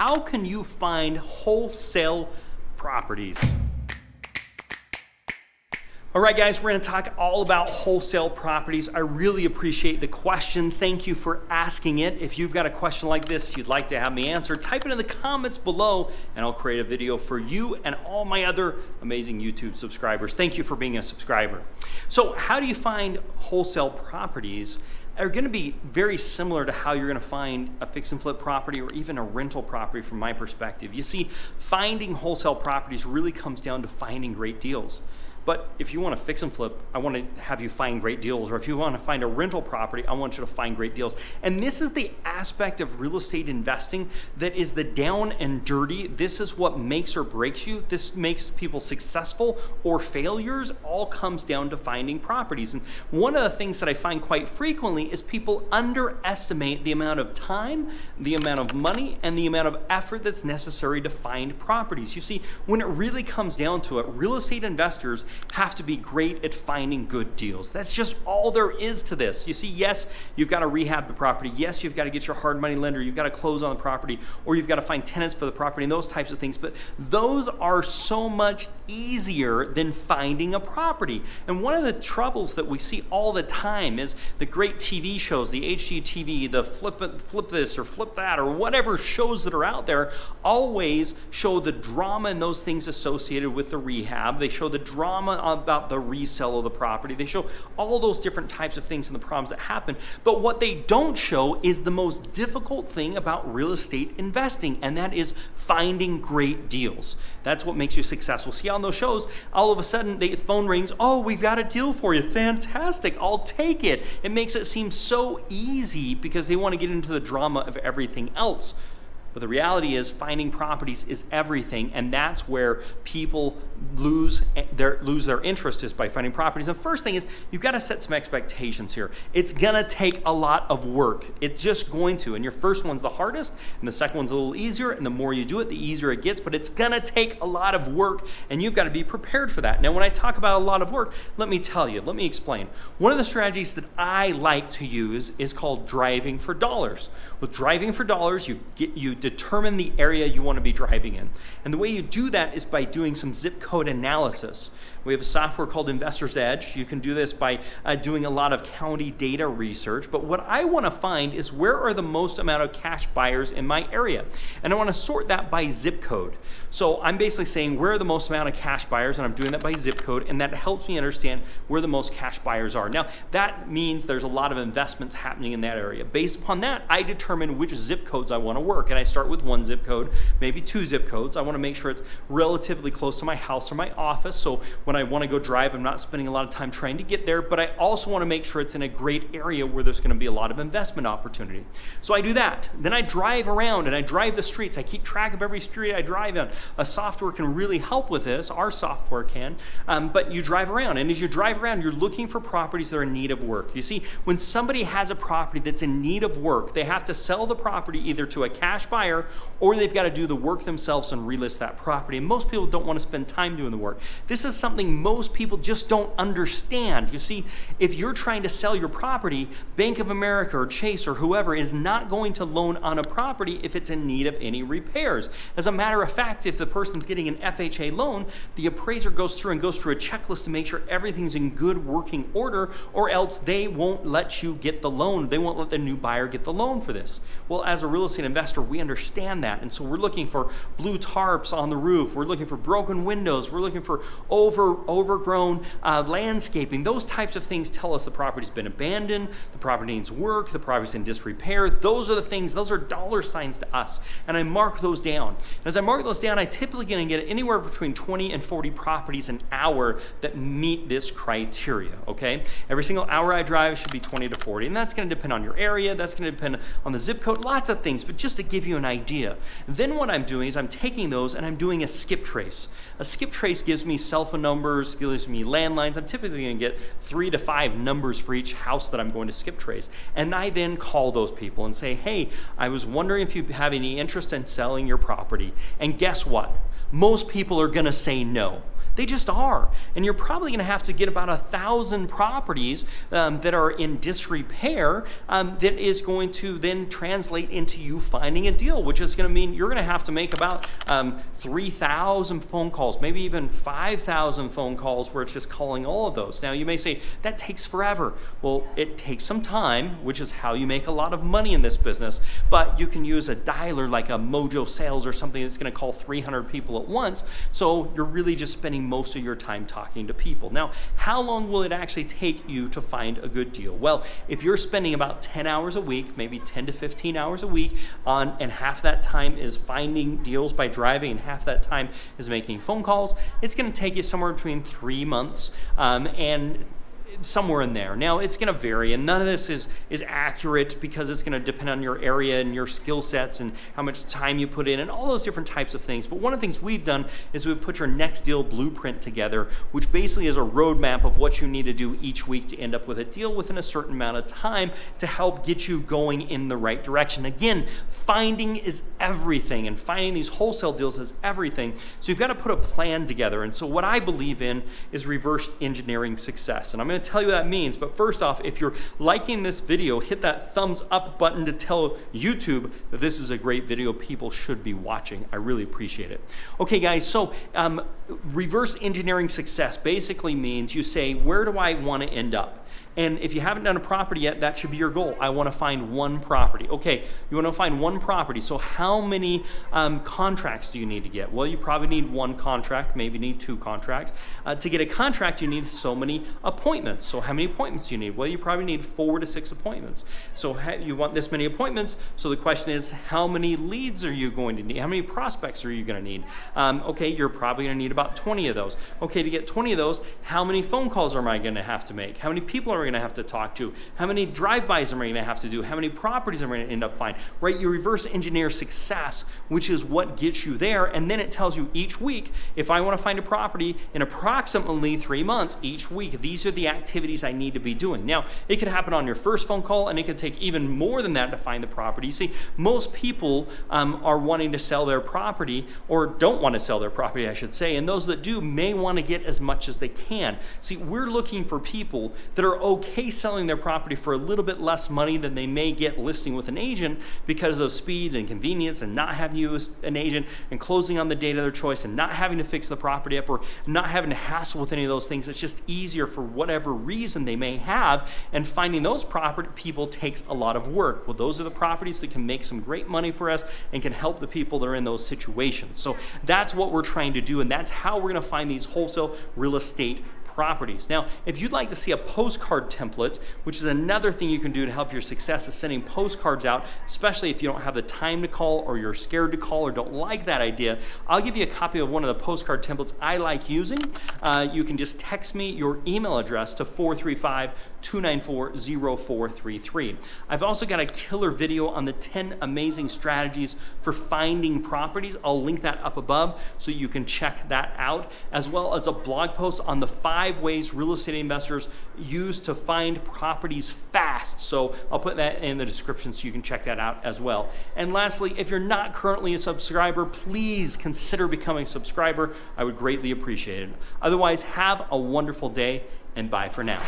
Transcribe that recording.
how can you find wholesale properties? All right, guys, we're going to talk all about wholesale properties. I really appreciate the question. Thank you for asking it. If you've got a question like this you'd like to have me answer, type it in the comments below and I'll create a video for you and all my other amazing YouTube subscribers. Thank you for being a subscriber. So how do you find wholesale properties? Are going to be very similar to how you're going to find a fix and flip property or even a rental property from my perspective. You see, finding wholesale properties really comes down to finding great deals. But if you want to fix and flip, I want to have you find great deals. Or if you want to find a rental property, I want you to find great deals. And this is the aspect of real estate investing that is the down and dirty. This is what makes or breaks you. This makes people successful or failures. All comes down to finding properties. And one of the things that I find quite frequently is people underestimate the amount of time, the amount of money, and the amount of effort that's necessary to find properties. You see, when it really comes down to it, real estate investors have to be great at finding good deals. That's just all there is to this. You see, yes, you've got to rehab the property. Yes, you've got to get your hard money lender. You've got to close on the property, or you've got to find tenants for the property and those types of things. But those are so much easier than finding a property. And one of the troubles that we see all the time is the great TV shows, the HGTV, the flip this or flip that, or whatever shows that are out there, always show the drama and those things associated with the rehab. They show the drama about the resale of the property. They show all those different types of things and the problems that happen. But what they don't show is the most difficult thing about real estate investing, and that is finding great deals. That's what makes you successful. See, on those shows, all of a sudden the phone rings, oh, we've got a deal for you. Fantastic, I'll take it. It makes it seem so easy because they want to get into the drama of everything else. But the reality is finding properties is everything, and that's where people lose their interest, is by finding properties. And the first thing is you've got to set some expectations here. It's going to take a lot of work. It's just going to. And your first one's the hardest, and the second one's a little easier, and the more you do it, the easier it gets. But it's going to take a lot of work, and you've got to be prepared for that. Now, when I talk about a lot of work, let me explain. One of the strategies that I like to use is called driving for dollars. With driving for dollars, you determine the area you want to be driving in. And the way you do that is by doing some zip code analysis. We have a software called Investor's Edge. You can do this by doing a lot of county data research. But what I want to find is where are the most amount of cash buyers in my area? And I want to sort that by zip code. So I'm basically saying where are the most amount of cash buyers, and I'm doing that by zip code, and that helps me understand where the most cash buyers are. Now, that means there's a lot of investments happening in that area. Based upon that, I determine which zip codes I want to work. And I start with one zip code, maybe two zip codes. I want to make sure it's relatively close to my house or my office. So when I want to go drive, I'm not spending a lot of time trying to get there, but I also want to make sure it's in a great area where there's going to be a lot of investment opportunity. So I do that. Then I drive around and I drive the streets. I keep track of every street I drive on. A software can really help with this. Our software can. But you drive around, and as you drive around, you're looking for properties that are in need of work. You see, when somebody has a property that's in need of work, they have to sell the property either to a cash buyer or they've got to do the work themselves and relist that property. And most people don't want to spend time doing the work. This is something most people just don't understand. You see, if you're trying to sell your property, Bank of America or Chase or whoever is not going to loan on a property if it's in need of any repairs. As a matter of fact, if the person's getting an FHA loan, the appraiser goes through a checklist to make sure everything's in good working order, or else they won't let you get the loan. They won't let the new buyer get the loan for this. Well, as a real estate investor, we understand that. And so we're looking for blue tarps on the roof. We're looking for broken windows. We're looking for overgrown landscaping. Those types of things tell us the property's been abandoned, the property needs work, the property's in disrepair. Those are the things, those are dollar signs to us. And I mark those down. And as I mark those down, I typically going to get anywhere between 20 and 40 properties an hour that meet this criteria, okay? Every single hour I drive should be 20 to 40. And that's going to depend on your area. That's going to depend on the zip code, lots of things, but just to give you an idea. Then what I'm doing is I'm taking those and I'm doing a skip trace. A skip trace gives me cell phone numbers, gives me landlines. I'm typically going to get 3 to 5 numbers for each house that I'm going to skip trace. And I then call those people and say, hey, I was wondering if you have any interest in selling your property. And guess what? Most people are going to say no. They just are. And you're probably gonna have to get about 1,000 properties that are in disrepair that is going to then translate into you finding a deal, which is gonna mean you're gonna have to make about 3,000 phone calls, maybe even 5,000 phone calls where it's just calling all of those. Now you may say, that takes forever. Well, it takes some time, which is how you make a lot of money in this business, but you can use a dialer like a Mojo Sales or something that's gonna call 300 people at once, so you're really just spending most of your time talking to people. Now, how long will it actually take you to find a good deal? Well, if you're spending about 10 hours a week, maybe 10 to 15 hours a week and half that time is finding deals by driving and half that time is making phone calls, it's gonna take you somewhere between 3 months and somewhere in there. Now it's going to vary, and none of this is accurate because it's going to depend on your area and your skill sets and how much time you put in and all those different types of things. But one of the things we've done is we've put your next deal blueprint together, which basically is a roadmap of what you need to do each week to end up with a deal within a certain amount of time to help get you going in the right direction. Again, finding is everything, and finding these wholesale deals is everything. So you've got to put a plan together. And so what I believe in is reverse engineering success. And I'm going to tell you what that means, but first off, if you're liking this video, hit that thumbs up button to tell YouTube that this is a great video people should be watching. I really appreciate it. Okay guys, so reverse engineering success basically means you say, where do I want to end up? And if you haven't done a property yet, that should be your goal. I want to find one property. Okay, you want to find one property. So how many contracts do you need to get? Well, you probably need one contract, maybe need 2 contracts. To get a contract, you need so many appointments. So how many appointments do you need? Well, you probably need 4 to 6 appointments. So you want this many appointments. So the question is, how many leads are you going to need? How many prospects are you going to need? Okay, you're probably going to need about 20 of those. Okay, to get 20 of those, how many phone calls am I going to have to make? How many people are we going to have to talk to? How many drive-bys am I going to have to do? How many properties am I going to end up finding? Right, you reverse engineer success, which is what gets you there, and then it tells you each week, if I want to find a property in approximately 3 months, each week, these are the activities I need to be doing. Now, it could happen on your first phone call, and it could take even more than that to find the property. You see, most people are wanting to sell their property, or don't want to sell their property, I should say, and those that do may want to get as much as they can. See, we're looking for people that are okay selling their property for a little bit less money than they may get listing with an agent because of speed and convenience and not having to use an agent and closing on the date of their choice and not having to fix the property up or not having to hassle with any of those things. It's just easier for whatever reason they may have, and finding those property people takes a lot of work. Well, those are the properties that can make some great money for us and can help the people that are in those situations. So that's what we're trying to do, and that's how we're going to find these wholesale real estate properties. Now, if you'd like to see a postcard template, which is another thing you can do to help your success is sending postcards out, especially if you don't have the time to call or you're scared to call or don't like that idea, I'll give you a copy of one of the postcard templates I like using. You can just text me your email address to 435-294-0433. I've also got a killer video on the 10 amazing strategies for finding properties. I'll link that up above so you can check that out, as well as a blog post on the 5 ways real estate investors use to find properties fast. So I'll put that in the description so you can check that out as well. And lastly, if you're not currently a subscriber, please consider becoming a subscriber. I would greatly appreciate it. Otherwise, have a wonderful day, and bye for now.